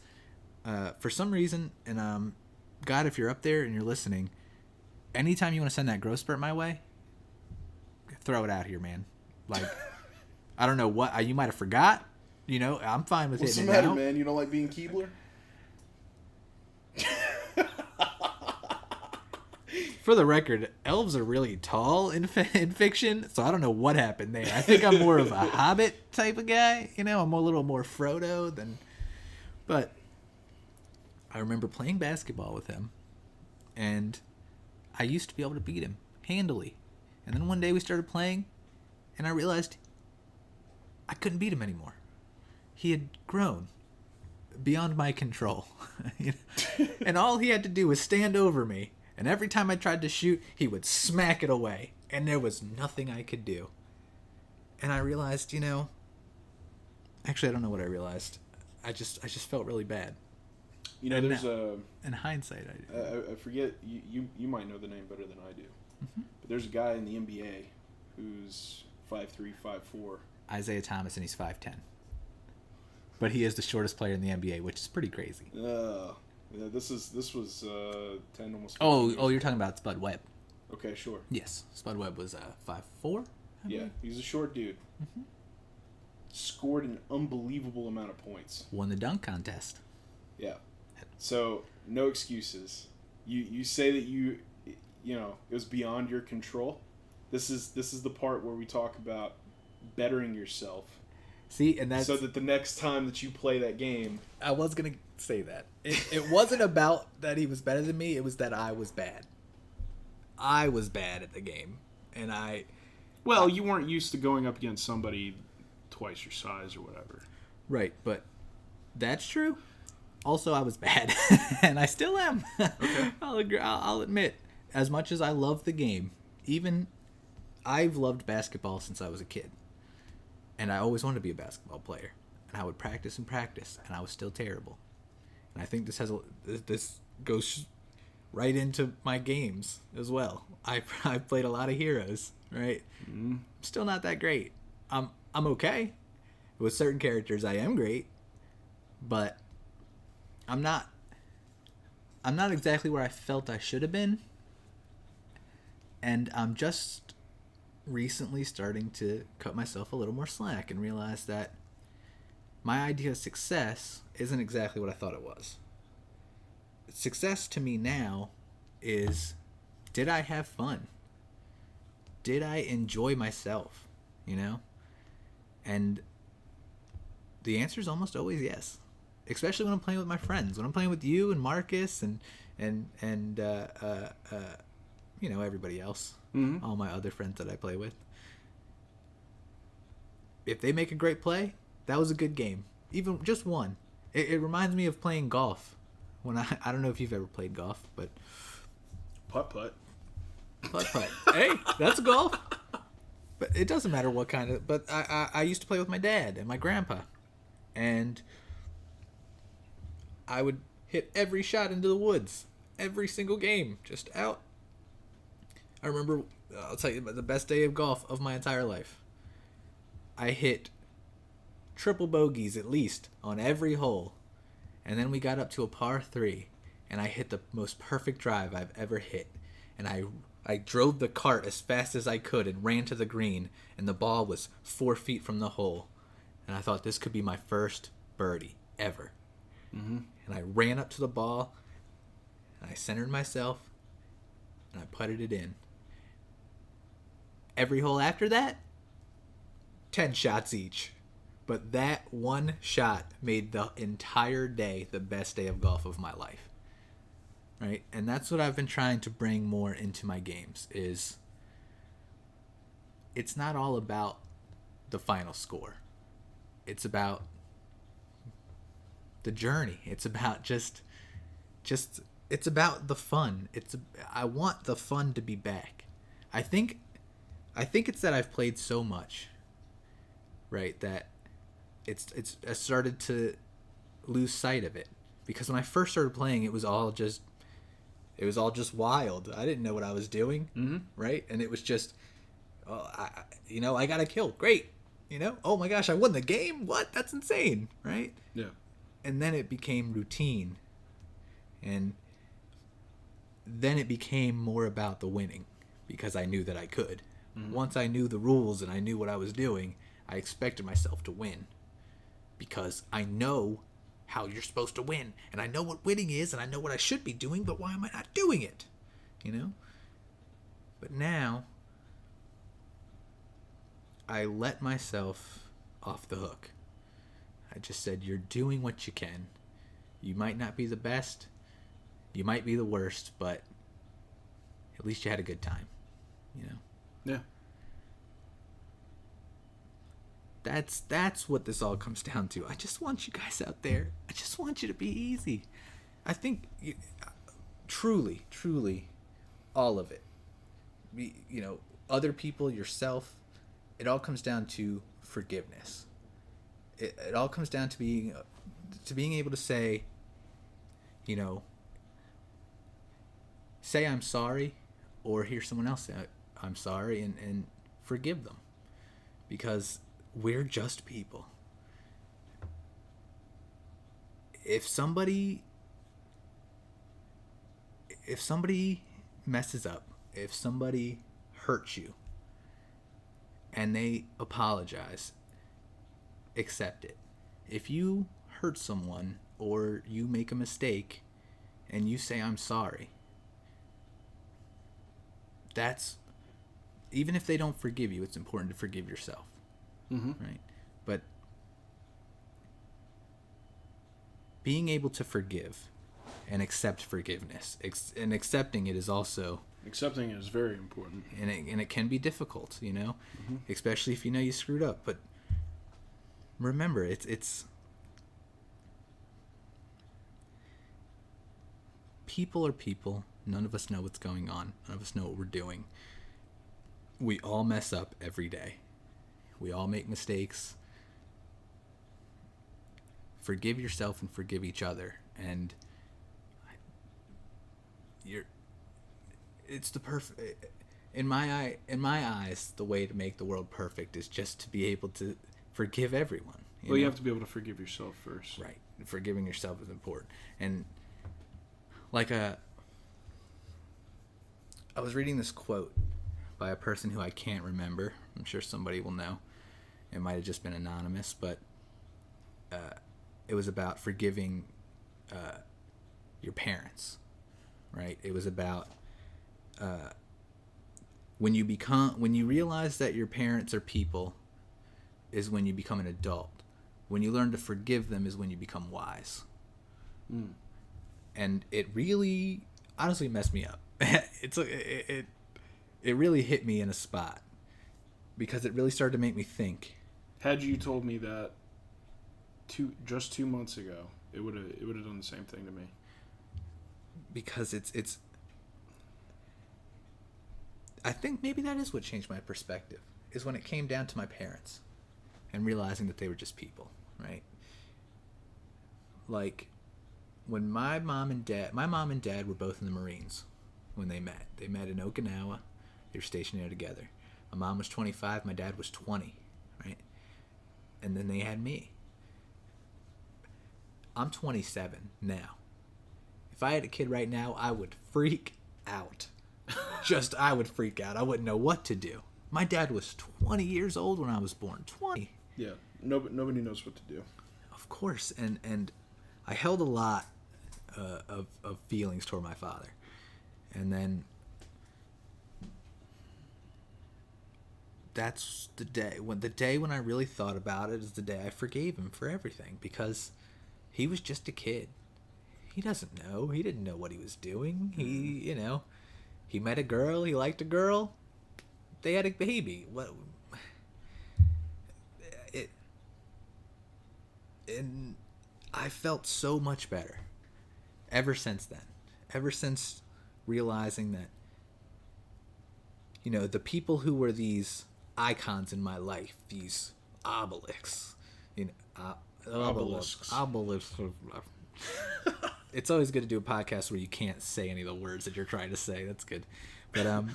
for some reason, and God, if you're up there and you're listening, anytime you want to send that growth spurt my way, throw it out here, man. Like, I don't know what, you might have forgot. You know, I'm fine with it. What's the matter, man? You don't like being Keebler? For the record, elves are really tall in fiction, so I don't know what happened there. I think I'm more of a Hobbit type of guy. You know, I'm a little more Frodo than... But I remember playing basketball with him, and I used to be able to beat him handily. And then one day we started playing, and I realized I couldn't beat him anymore. He had grown beyond my control. And all he had to do was stand over me. And every time I tried to shoot, he would smack it away. And there was nothing I could do. And I realized, you know... Actually, I don't know what I realized. I just felt really bad. You know, and there's a... In hindsight, I forget, you might know the name better than I do. Mm-hmm. But there's a guy in the NBA who's 5'3", 5'4". Isaiah Thomas, and he's 5'10". But he is the shortest player in the NBA, which is pretty crazy. Yeah, this was 10, almost 15 Oh, you're talking about Spud Webb. Okay, sure. Yes, Spud Webb was 5'4". Yeah, he's a short dude. Mm-hmm. Scored an unbelievable amount of points. Won the dunk contest. Yeah. So, no excuses. You say that you know, it was beyond your control. This is the part where we talk about bettering yourself. See, and that's... So that the next time that you play that game... I was going to say that. It wasn't about that he was better than me. It was that I was bad. I was bad at the game. And Well, you weren't used to going up against somebody twice your size or whatever. Right, but that's true. Also, I was bad. And I still am. Okay. I'll admit, as much as I love the game, even I've loved basketball since I was a kid. And I always wanted to be a basketball player. And I would practice and practice, and I was still terrible. And I think this goes right into my games as well. I've played a lot of heroes, right? Mm-hmm. I'm still not that great. I'm okay. With certain characters, I am great. But I'm not exactly where I felt I should have been. And I'm just recently starting to cut myself a little more slack and realize that my idea of success isn't exactly what I thought it was. Success to me now is, did I have fun? Did I enjoy myself? You know? And the answer is almost always yes. Especially when I'm playing with my friends. When I'm playing with you and Marcus and everybody else. Mm-hmm. All my other friends that I play with. If they make a great play, that was a good game. Even just one. It reminds me of playing golf. When I don't know if you've ever played golf, but Putt-putt. Putt-putt. Hey, that's golf. But it doesn't matter what kind of... But I used to play with my dad and my grandpa. And I would hit every shot into the woods. Every single game. Just out. I remember, I'll tell you, the best day of golf of my entire life. I hit triple bogeys at least on every hole. And then we got up to a par 3. And I hit the most perfect drive I've ever hit. And I drove the cart as fast as I could and ran to the green. And the ball was 4 feet from the hole. And I thought this could be my first birdie ever. Mm-hmm. And I ran up to the ball. And I centered myself. And I putted it in. Every hole after that, 10 shots each. But that one shot made the entire day the best day of golf of my life. Right? And that's what I've been trying to bring more into my games is it's not all about the final score. It's about the journey. It's about just it's about the fun. I want the fun to be back. I think it's that I've played so much, right, that I started to lose sight of it. Because when I first started playing, it was all just wild. I didn't know what I was doing, mm-hmm. right? And it was just, I got a kill. Great. Oh my gosh, I won the game? What? That's insane, right? Yeah. And then it became routine. And then it became more about the winning because I knew that I could. Mm-hmm. Once I knew the rules and I knew what I was doing, I expected myself to win because I know how you're supposed to win, and I know what winning is, and I know what I should be doing, but why am I not doing it? But now I let myself off the hook. I just said, you're doing what you can. You might not be the best, you might be the worst, but at least you had a good time. Yeah. That's what this all comes down to. I just want you guys out there. I just want you to be easy. I think truly, all of it. Other people, yourself, it all comes down to forgiveness. It all comes down to being able to say, say I'm sorry, or hear someone else say I'm sorry and forgive them. Because we're just people. If somebody messes up, if somebody hurts you, and they apologize, accept it. If you hurt someone or you make a mistake and you say I'm sorry, that's, even if they don't forgive you, it's important to forgive yourself. Mm-hmm. Right? But being able to forgive and accept forgiveness, and accepting it is also... Accepting it is very important. And it can be difficult, Mm-hmm. especially if you screwed up. But remember, it's people are people. None of us know what's going on. None of us know what we're doing. We all mess up every day. We all make mistakes. Forgive yourself and forgive each other. And it's the perfect... In my eyes, the way to make the world perfect is just to be able to forgive everyone. You have to be able to forgive yourself first. Right. Forgiving yourself is important. And I was reading this quote by a person who I can't remember. I'm sure somebody will know. It might have just been anonymous, but it was about forgiving your parents, right? It was about when you realize that your parents are people is when you become an adult. When you learn to forgive them is when you become wise. And it really honestly messed me up. It really hit me in a spot because it really started to make me think. Had you told me that just 2 months ago, it would have done the same thing to me. Because it's I think maybe that is what changed my perspective, is when it came down to my parents and realizing that they were just people, right? Like when my mom and dad were both in the Marines when they met. They met in Okinawa. They were stationed there together. My mom was 25, my dad was 20, right? And then they had me. I'm 27 now. If I had a kid right now, I would freak out. I would freak out. I wouldn't know what to do. My dad was 20 years old when I was born. 20. Yeah. Nobody knows what to do. Of course. And I held a lot of feelings toward my father. And then that's the day when I really thought about it is the day I forgave him for everything, because he was just a kid. He doesn't know. He didn't know what he was doing. He met a girl. He liked a girl. They had a baby. And I felt so much better ever since then. Ever since realizing that, the people who were these icons in my life, these obelisks, Obelisks. It's always good to do a podcast where you can't say any of the words that you're trying to say. That's good. But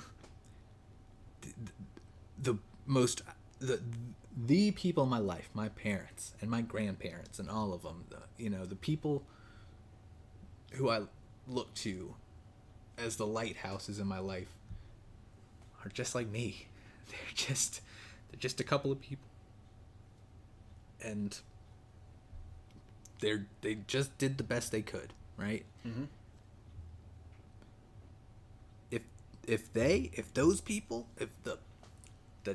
the people in my life, my parents and my grandparents and all of them, the people who I look to as the lighthouses in my life are just like me. They're just a couple of people. And they just did the best they could, right? Mm-hmm. If those people, if the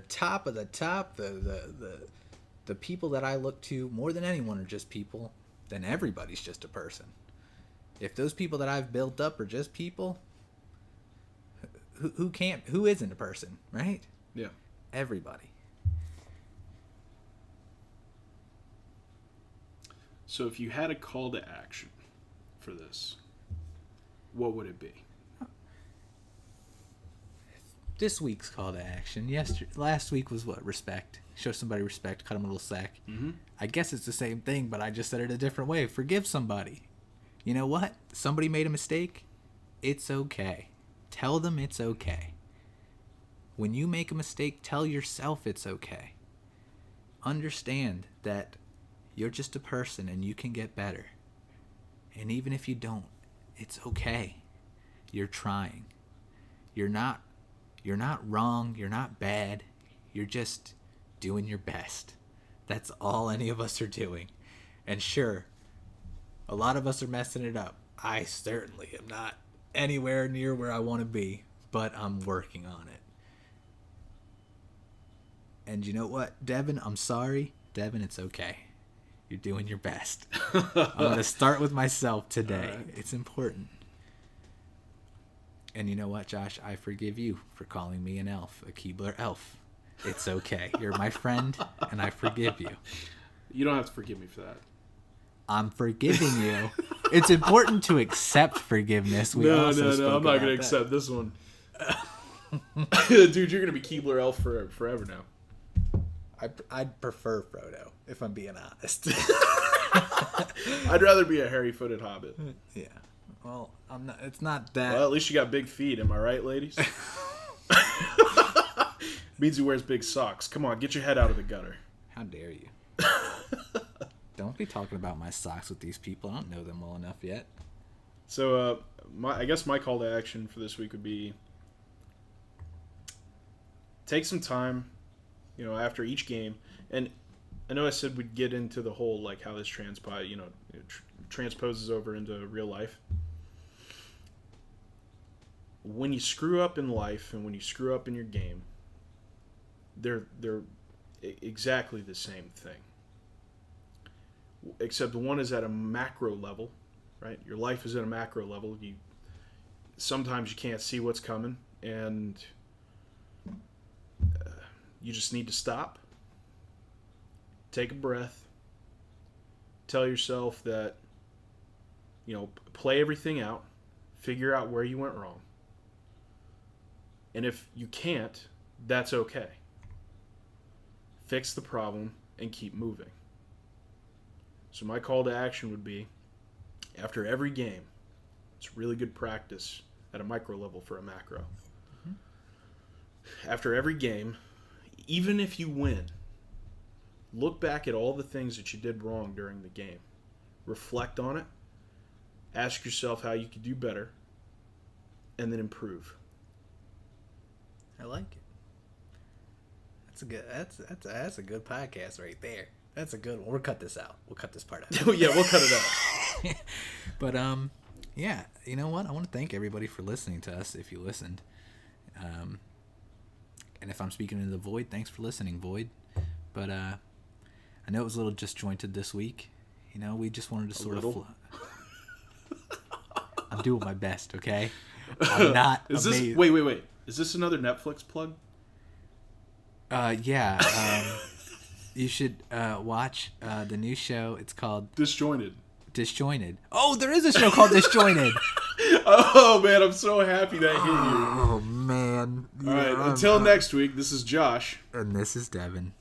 top of the top, the people that I look to more than anyone are just people, then everybody's just a person. If those people that I've built up are just people, who isn't a person, right? Yeah. Everybody. So if you had a call to action for this, what would it be? This week's call to action. Last week was what? Respect. Show somebody respect. Cut them a little slack. Mm-hmm. I guess it's the same thing, but I just said it a different way. Forgive somebody. You know what? Somebody made a mistake. It's okay. Tell them it's okay. When you make a mistake, tell yourself it's okay. Understand that you're just a person and you can get better. And even if you don't, it's okay. You're trying. You're not wrong. You're not bad. You're just doing your best. That's all any of us are doing. And sure, a lot of us are messing it up. I certainly am not anywhere near where I want to be, but I'm working on it. And you know what, Devin? I'm sorry. Devin, it's okay. You're doing your best. I'm going to start with myself today. Right. It's important. And you know what, Josh? I forgive you for calling me an elf, a Keebler elf. It's okay. You're my friend, and I forgive you. You don't have to forgive me for that. I'm forgiving you. It's important to accept forgiveness. No, I'm not going to accept this one. Dude, you're going to be Keebler elf forever now. I'd prefer Frodo, if I'm being honest. I'd rather be a hairy-footed hobbit. Yeah. Well, I'm not. It's not that. Well, at least you got big feet. Am I right, ladies? Means he wears big socks. Come on, get your head out of the gutter. How dare you? Don't be talking about my socks with these people. I don't know them well enough yet. So, I guess my call to action for this week would be take some time, after each game. And I know I said we'd get into the whole, like, how this transposes over into real life. When you screw up in life and when you screw up in your game, they're exactly the same thing. Except one is at a macro level, right? Your life is at a macro level. Sometimes you can't see what's coming, and you just need to stop, take a breath, tell yourself that, play everything out, figure out where you went wrong. And if you can't, that's okay. Fix the problem and keep moving. So my call to action would be, after every game, it's really good practice at a micro level for a macro. Mm-hmm. After every game, even if you win, look back at all the things that you did wrong during the game. Reflect on it. Ask yourself how you could do better. And then improve. I like it. That's a good podcast right there. That's a good one. We'll cut this out. We'll cut this part out. Yeah, we'll cut it out. But yeah, you know what? I want to thank everybody for listening to us. If you listened, and if I'm speaking into the void, thanks for listening, void. But I know it was a little disjointed this week. We just wanted to sort of. I'm doing my best. Okay. I'm not. Is this wait? Is this another Netflix plug? Yeah. You should watch the new show. It's called Disjointed. Oh, there is a show called Disjointed. Oh, man, I'm so happy that hit you. Oh, man. All right, until next week, this is Josh. And this is Devin.